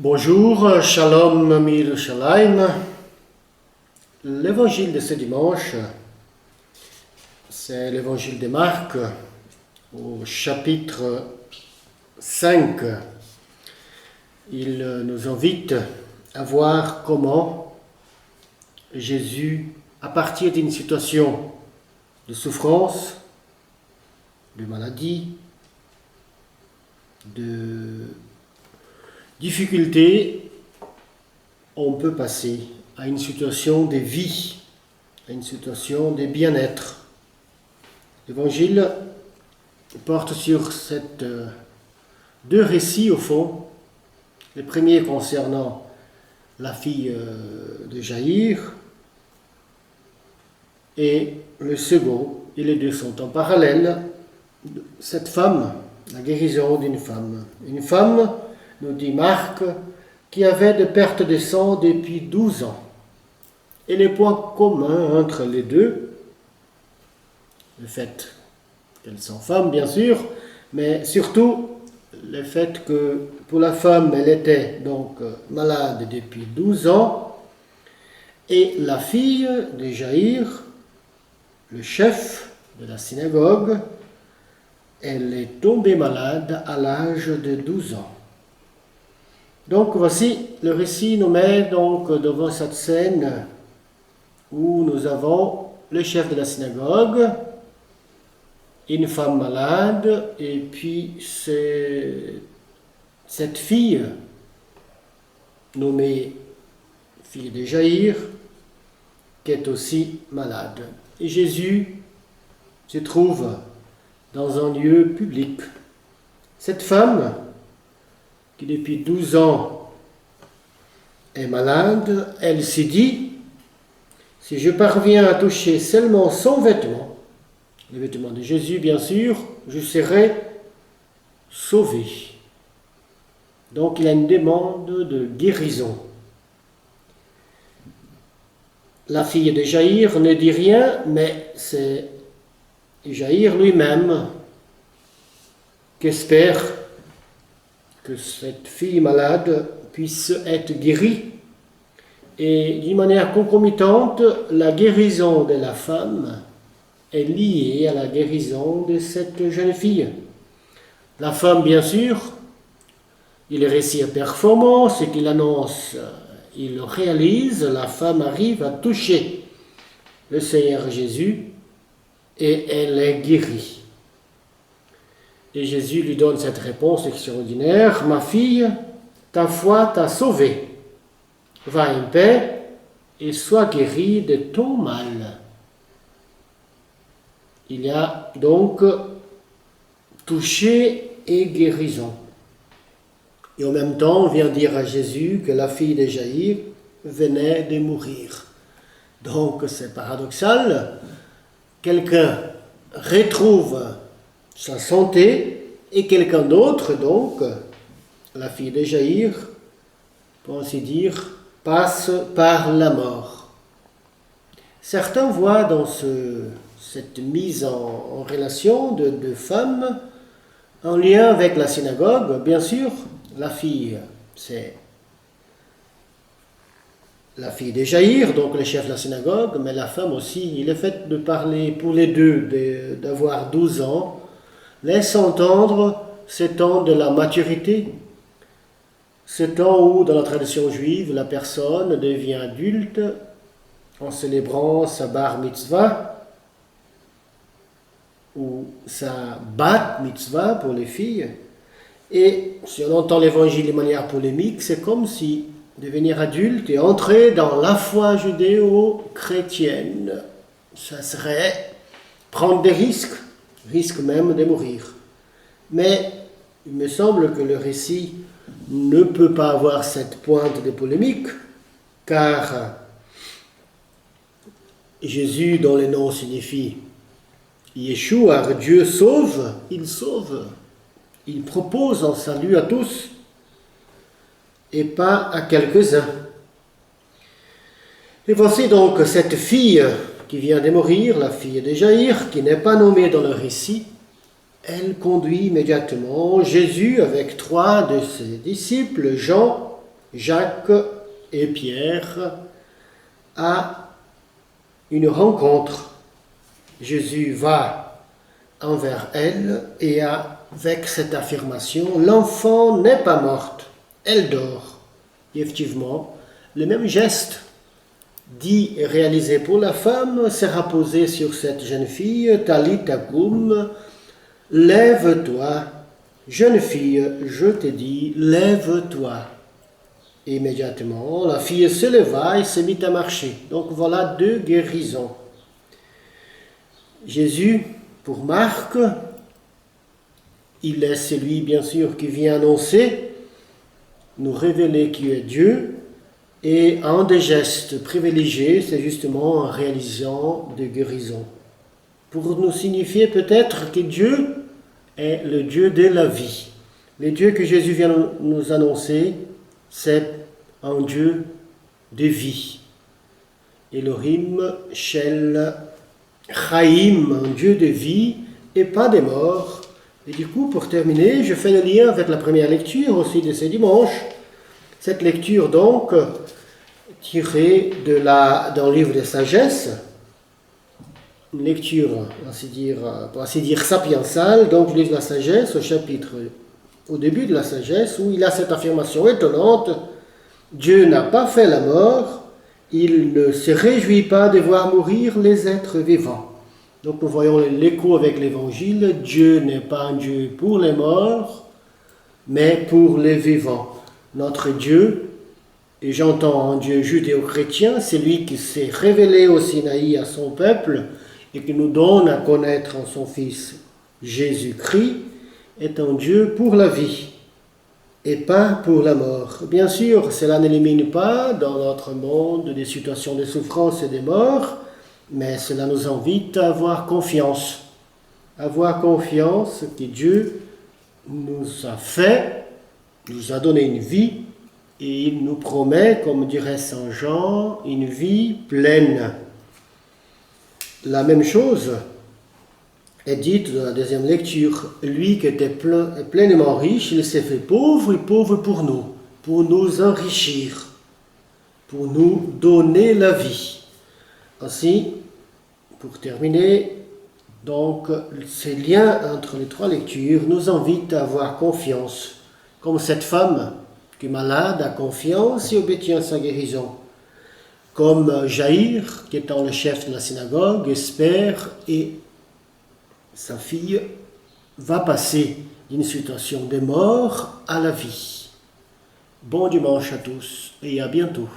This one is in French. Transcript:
Bonjour, Shalom Mir Shalom. L'évangile de ce dimanche, c'est l'évangile de Marc au chapitre 5. Il nous invite à voir comment Jésus, à partir d'une situation de souffrance, de maladie, de difficulté, on peut passer à une situation de vie, à une situation de bien-être. L'Évangile porte sur deux récits au fond. Le premier concernant la fille de Jaïr et le second, et les deux sont en parallèle, cette femme, la guérison d'une femme. Une femme, nous dit Marc, qui avait de perte de sang depuis 12 ans. Et les points communs entre les deux, le fait qu'elles sont femmes bien sûr, mais surtout le fait que pour la femme elle était donc malade depuis 12 ans, et la fille de Jaïr, le chef de la synagogue, elle est tombée malade à l'âge de 12 ans. Donc voici, le récit nous met donc devant cette scène où nous avons le chef de la synagogue, une femme malade, et puis cette fille, nommée fille de Jaïr, qui est aussi malade. Et Jésus se trouve dans un lieu public. Cette femme, qui depuis 12 ans est malade, elle s'est dit, si je parviens à toucher seulement son vêtement, le vêtement de Jésus bien sûr, je serai sauvée. Donc il y a une demande de guérison. La fille de Jaïr ne dit rien, mais c'est Jaïr lui-même qui espère que cette fille malade puisse être guérie. Et d'une manière concomitante, la guérison de la femme est liée à la guérison de cette jeune fille. La femme, bien sûr, il réussit performant, ce qu'il annonce, il le réalise, la femme arrive à toucher le Seigneur Jésus et elle est guérie. Et Jésus lui donne cette réponse extraordinaire, « Ma fille, ta foi t'a sauvée. Va en paix et sois guérie de ton mal. » Il y a donc touché et guérison. Et en même temps, on vient dire à Jésus que la fille de Jaïr venait de mourir. Donc c'est paradoxal. Quelqu'un retrouve sa santé, et quelqu'un d'autre, donc, la fille de Jaïr, pour ainsi dire, passe par la mort. Certains voient dans cette mise en relation de deux femmes un lien avec la synagogue. Bien sûr, la fille, c'est la fille de Jaïr, donc le chef de la synagogue, mais la femme aussi. Le fait de parler pour les deux, d'avoir 12 ans, laisse entendre ce temps de la maturité, ce temps où, dans la tradition juive, la personne devient adulte en célébrant sa bar mitzvah ou sa bat mitzvah pour les filles. Et si on entend l'évangile de manière polémique, c'est comme si devenir adulte et entrer dans la foi judéo-chrétienne, ça serait prendre des risques même de mourir. Mais il me semble que le récit ne peut pas avoir cette pointe de polémique, car Jésus, dont le nom signifie Yeshua, Dieu sauve, il propose un salut à tous et pas à quelques-uns. Et voici donc cette fille qui vient de mourir, la fille de Jaïr, qui n'est pas nommée dans le récit. Elle conduit immédiatement Jésus avec 3 de ses disciples, Jean, Jacques et Pierre à une rencontre. Jésus va envers elle et avec cette affirmation, l'enfant n'est pas morte, elle dort. Et effectivement, le même geste dit et réalisé pour la femme sera posé sur cette jeune fille, Talita Koum, lève-toi, jeune fille, je te dis, lève-toi. Immédiatement, la fille se leva et se mit à marcher. Donc voilà deux guérisons. Jésus, pour Marc, il est celui, bien sûr, qui vient annoncer, nous révéler qui est Dieu, et un des gestes privilégiés, c'est justement en réalisant des guérisons. Pour nous signifier peut-être que Dieu est le Dieu de la vie. Le Dieu que Jésus vient nous annoncer, c'est un Dieu de vie. Elohim Shel Chaim, un Dieu de vie et pas des morts. Et du coup, pour terminer, je fais le lien avec la première lecture aussi de ce dimanche. Cette lecture donc, tirée dans le livre de sagesse, une lecture, pour ainsi dire, sapiensale, donc le livre de la sagesse, au début de la sagesse, où il a cette affirmation étonnante, Dieu n'a pas fait la mort, il ne se réjouit pas de voir mourir les êtres vivants. Donc nous voyons l'écho avec l'évangile, Dieu n'est pas un Dieu pour les morts, mais pour les vivants. Notre Dieu, et j'entends un Dieu judéo-chrétien, c'est lui qui s'est révélé au Sinaï à son peuple et qui nous donne à connaître en son Fils Jésus-Christ, est un Dieu pour la vie et pas pour la mort. Bien sûr, cela n'élimine pas dans notre monde des situations de souffrance et de mort, mais cela nous invite à avoir confiance que Dieu nous a fait, nous a donné une vie, et il nous promet, comme dirait Saint Jean, une vie pleine. La même chose est dite dans la deuxième lecture. Lui qui était pleinement riche, il s'est fait pauvre et pauvre pour nous enrichir, pour nous donner la vie. Ainsi, pour terminer, donc, ces liens entre les trois lectures nous invitent à avoir confiance, comme cette femme qui est malade a confiance et obtient sa guérison, comme Jaïr, qui étant le chef de la synagogue, espère et sa fille va passer d'une situation de mort à la vie. Bon dimanche à tous et à bientôt.